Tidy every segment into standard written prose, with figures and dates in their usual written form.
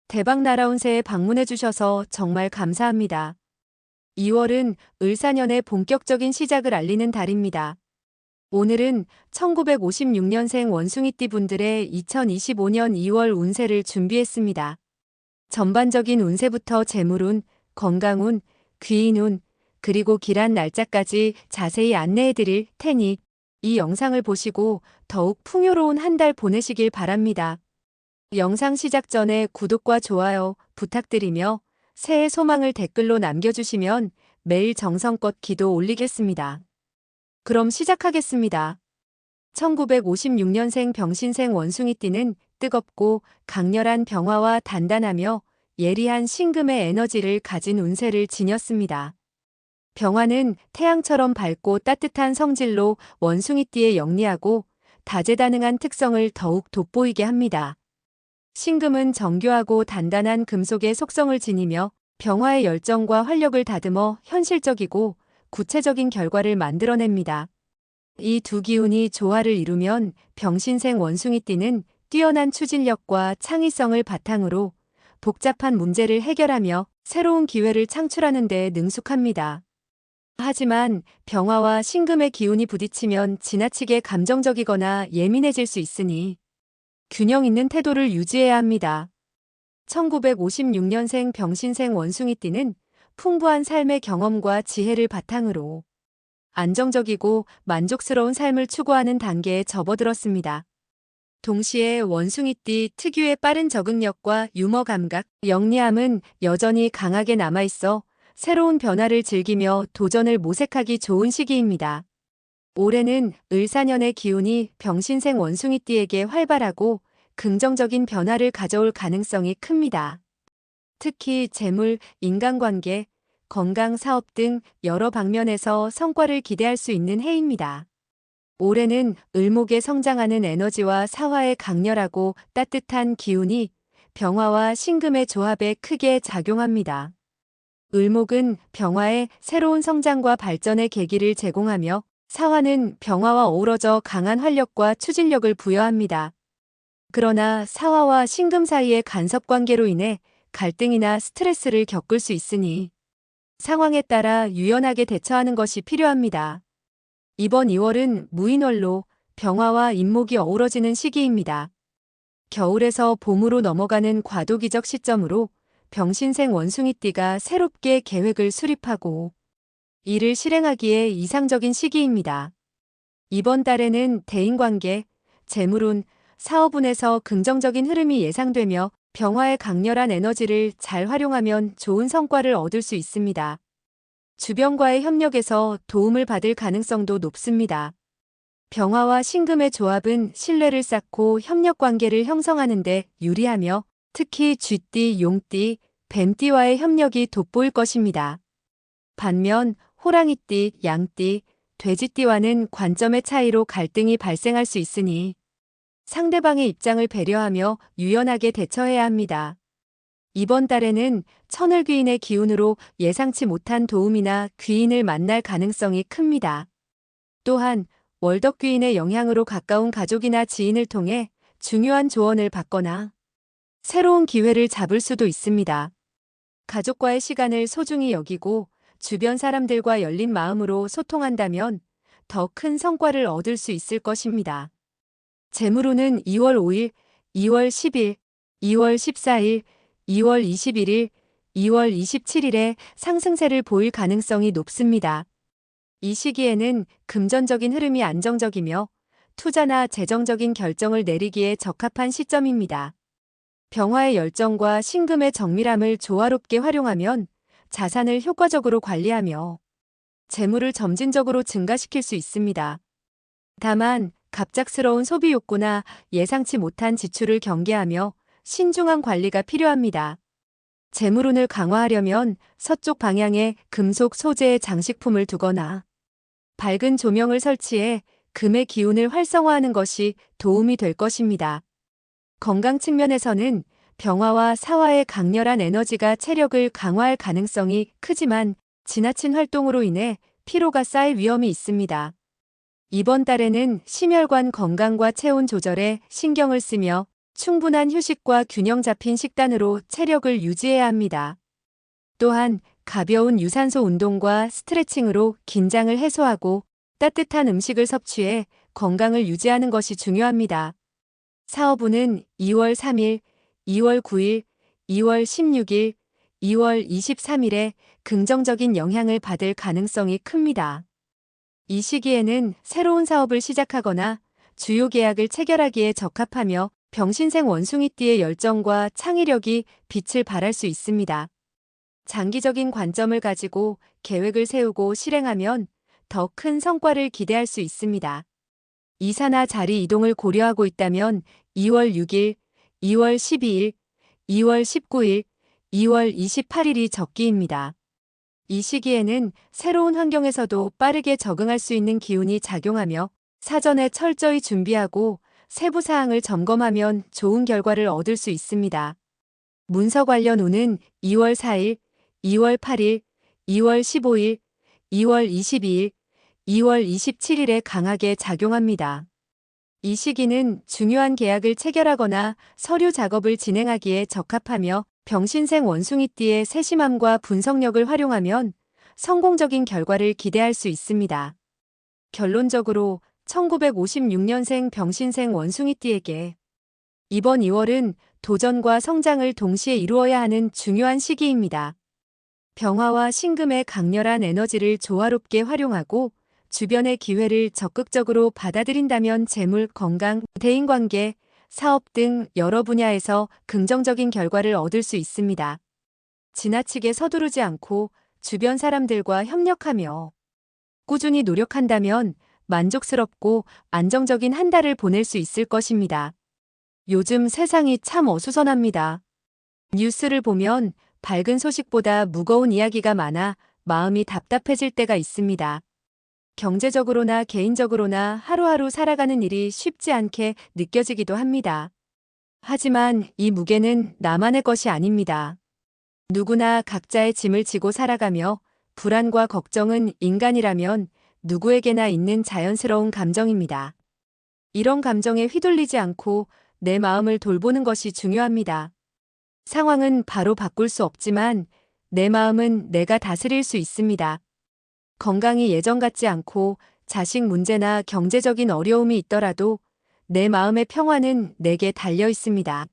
대박 날아온 새에 방문해 주셔서 정말 감사합니다. 2월은 을사년의 본격적인 시작을 알리는 달입니다. 오늘은 1956년생 원숭이띠 분들의 2025년 2월 운세를 준비했습니다. 전반적인 운세부터 재물운, 건강운, 귀인운, 그리고 길한 날짜까지 자세히 안내해 드릴 테니 이 영상을 보시고 더욱 풍요로운 한 달 보내시길 바랍니다. 영상 시작 전에 구독과 좋아요 부탁드리며 새해 소망을 댓글로 남겨주시면 매일 정성껏 기도 올리겠습니다. 그럼 시작하겠습니다. 1956년생 병신생 원숭이띠는 뜨겁고 강렬한 병화와 단단하며 예리한 신금의 에너지를 가진 운세를 지녔습니다. 병화는 태양처럼 밝고 따뜻한 성질로 원숭이띠의 영리하고 다재다능한 특성을 더욱 돋보이게 합니다. 신금은 정교하고 단단한 금속의 속성을 지니며 병화의 열정과 활력을 다듬어 현실적이고 구체적인 결과를 만들어냅니다. 이 두 기운이 조화를 이루면 병신생 원숭이띠는 뛰어난 추진력과 창의성을 바탕으로 복잡한 문제를 해결하며 새로운 기회를 창출하는 데 능숙합니다. 하지만 병화와 신금의 기운이 부딪히면 지나치게 감정적이거나 예민해질 수 있으니 균형 있는 태도를 유지해야 합니다. 1956년생 병신생 원숭이띠는 풍부한 삶의 경험과 지혜를 바탕으로 안정적이고 만족스러운 삶을 추구하는 단계에 접어들었습니다. 동시에 원숭이띠 특유의 빠른 적응력과 유머 감각, 영리함은 여전히 강하게 남아있어 새로운 변화를 즐기며 도전을 모색하기 좋은 시기입니다. 올해는 을사년의 기운이 병신생 원숭이띠에게 활발하고 긍정적인 변화를 가져올 가능성이 큽니다. 특히 재물, 인간관계, 건강, 사업 등 여러 방면에서 성과를 기대할 수 있는 해입니다. 올해는 을목의 성장하는 에너지와 사화의 강렬하고 따뜻한 기운이 병화와 신금의 조합에 크게 작용합니다. 을목은 병화의 새로운 성장과 발전의 계기를 제공하며 사화는 병화와 어우러져 강한 활력과 추진력을 부여합니다. 그러나 사화와 신금 사이의 간섭 관계로 인해 갈등이나 스트레스를 겪을 수 있으니 상황에 따라 유연하게 대처하는 것이 필요합니다. 이번 2월은 무인월로 병화와 인목이 어우러지는 시기입니다. 겨울에서 봄으로 넘어가는 과도기적 시점으로 병신생 원숭이띠가 새롭게 계획을 수립하고 이를 실행하기에 이상적인 시기입니다. 이번 달에는 대인관계, 재물운, 사업운에서 긍정적인 흐름이 예상되며 병화의 강렬한 에너지를 잘 활용하면 좋은 성과를 얻을 수 있습니다. 주변과의 협력에서 도움을 받을 가능성도 높습니다. 병화와 신금의 조합은 신뢰를 쌓고 협력 관계를 형성하는 데 유리하며 특히 쥐띠, 용띠, 뱀띠와의 협력이 돋보일 것입니다. 반면 호랑이띠, 양띠, 돼지띠와는 관점의 차이로 갈등이 발생할 수 있으니 상대방의 입장을 배려하며 유연하게 대처해야 합니다. 이번 달에는 천을귀인의 기운으로 예상치 못한 도움이나 귀인을 만날 가능성이 큽니다. 또한 월덕귀인의 영향으로 가까운 가족이나 지인을 통해 중요한 조언을 받거나 새로운 기회를 잡을 수도 있습니다. 가족과의 시간을 소중히 여기고 주변 사람들과 열린 마음으로 소통한다면 더 큰 성과를 얻을 수 있을 것입니다. 재물운은 2월 5일, 2월 10일, 2월 14일, 2월 21일, 2월 27일에 상승세를 보일 가능성이 높습니다. 이 시기에는 금전적인 흐름이 안정적이며 투자나 재정적인 결정을 내리기에 적합한 시점입니다. 병화의 열정과 신금의 정밀함을 조화롭게 활용하면 자산을 효과적으로 관리하며 재물을 점진적으로 증가시킬 수 있습니다. 다만 갑작스러운 소비 욕구나 예상치 못한 지출을 경계하며 신중한 관리가 필요합니다. 재물운을 강화하려면 서쪽 방향에 금속 소재의 장식품을 두거나 밝은 조명을 설치해 금의 기운을 활성화하는 것이 도움이 될 것입니다. 건강 측면에서는 병화와 사화의 강렬한 에너지가 체력을 강화할 가능성이 크지만 지나친 활동으로 인해 피로가 쌓일 위험이 있습니다. 이번 달에는 심혈관 건강과 체온 조절에 신경을 쓰며 충분한 휴식과 균형 잡힌 식단으로 체력을 유지해야 합니다. 또한 가벼운 유산소 운동과 스트레칭으로 긴장을 해소하고 따뜻한 음식을 섭취해 건강을 유지하는 것이 중요합니다. 사업부는 2월 3일, 2월 9일, 2월 16일, 2월 23일에 긍정적인 영향을 받을 가능성이 큽니다. 이 시기에는 새로운 사업을 시작하거나 주요 계약을 체결하기에 적합하며 병신생 원숭이띠의 열정과 창의력이 빛을 발할 수 있습니다. 장기적인 관점을 가지고 계획을 세우고 실행하면 더 큰 성과를 기대할 수 있습니다. 이사나 자리 이동을 고려하고 있다면 2월 6일, 2월 12일, 2월 19일, 2월 28일이 적기입니다. 이 시기에는 새로운 환경에서도 빠르게 적응할 수 있는 기운이 작용하며 사전에 철저히 준비하고 세부 사항을 점검하면 좋은 결과를 얻을 수 있습니다. 문서 관련 운은 2월 4일, 2월 8일, 2월 15일, 2월 22일, 2월 27일에 강하게 작용합니다. 이 시기는 중요한 계약을 체결하거나 서류 작업을 진행하기에 적합하며 병신생 원숭이띠의 세심함과 분석력을 활용하면 성공적인 결과를 기대할 수 있습니다. 결론적으로 1956년생 병신생 원숭이띠에게 이번 2월은 도전과 성장을 동시에 이루어야 하는 중요한 시기입니다. 병화와 신금의 강렬한 에너지를 조화롭게 활용하고 주변의 기회를 적극적으로 받아들인다면 재물, 건강, 대인관계, 사업 등 여러 분야에서 긍정적인 결과를 얻을 수 있습니다. 지나치게 서두르지 않고 주변 사람들과 협력하며 꾸준히 노력한다면 만족스럽고 안정적인 한 달을 보낼 수 있을 것입니다. 요즘 세상이 참 어수선합니다. 뉴스를 보면 밝은 소식보다 무거운 이야기가 많아 마음이 답답해질 때가 있습니다. 경제적으로나 개인적으로나 하루하루 살아가는 일이 쉽지 않게 느껴지기도 합니다. 하지만 이 무게는 나만의 것이 아닙니다. 누구나 각자의 짐을 지고 살아가며 불안과 걱정은 인간이라면 누구에게나 있는 자연스러운 감정입니다. 이런 감정에 휘둘리지 않고 내 마음을 돌보는 것이 중요합니다. 상황은 바로 바꿀 수 없지만 내 마음은 내가 다스릴 수 있습니다. 건강이 예전 같지 않고 자식 문제나 경제적인 어려움이 있더라도 내 마음의 평화는 내게 달려 있습니다.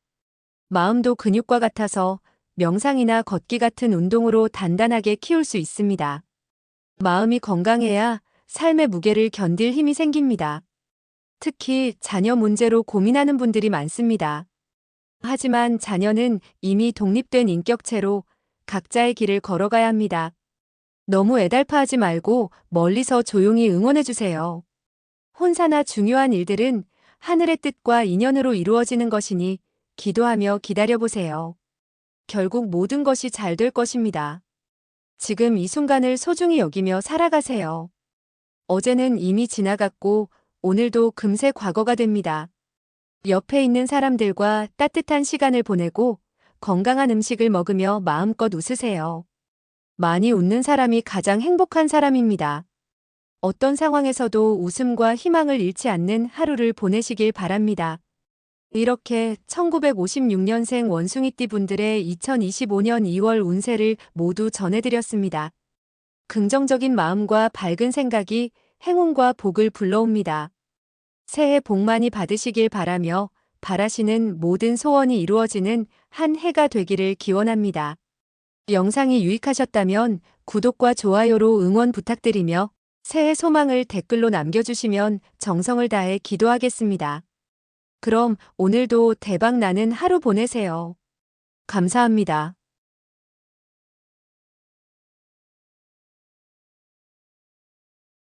마음도 근육과 같아서 명상이나 걷기 같은 운동으로 단단하게 키울 수 있습니다. 마음이 건강해야 삶의 무게를 견딜 힘이 생깁니다. 특히 자녀 문제로 고민하는 분들이 많습니다. 하지만 자녀는 이미 독립된 인격체로 각자의 길을 걸어가야 합니다. 너무 애달파하지 말고 멀리서 조용히 응원해주세요. 혼사나 중요한 일들은 하늘의 뜻과 인연으로 이루어지는 것이니 기도하며 기다려보세요. 결국 모든 것이 잘 될 것입니다. 지금 이 순간을 소중히 여기며 살아가세요. 어제는 이미 지나갔고 오늘도 금세 과거가 됩니다. 옆에 있는 사람들과 따뜻한 시간을 보내고 건강한 음식을 먹으며 마음껏 웃으세요. 많이 웃는 사람이 가장 행복한 사람입니다. 어떤 상황에서도 웃음과 희망을 잃지 않는 하루를 보내시길 바랍니다. 이렇게 1956년생 원숭이띠 분들의 2025년 2월 운세를 모두 전해드렸습니다. 긍정적인 마음과 밝은 생각이 행운과 복을 불러옵니다. 새해 복 많이 받으시길 바라며 바라시는 모든 소원이 이루어지는 한 해가 되기를 기원합니다. 영상이 유익하셨다면 구독과 좋아요로 응원 부탁드리며 새해 소망을 댓글로 남겨주시면 정성을 다해 기도하겠습니다. 그럼 오늘도 대박 나는 하루 보내세요. 감사합니다.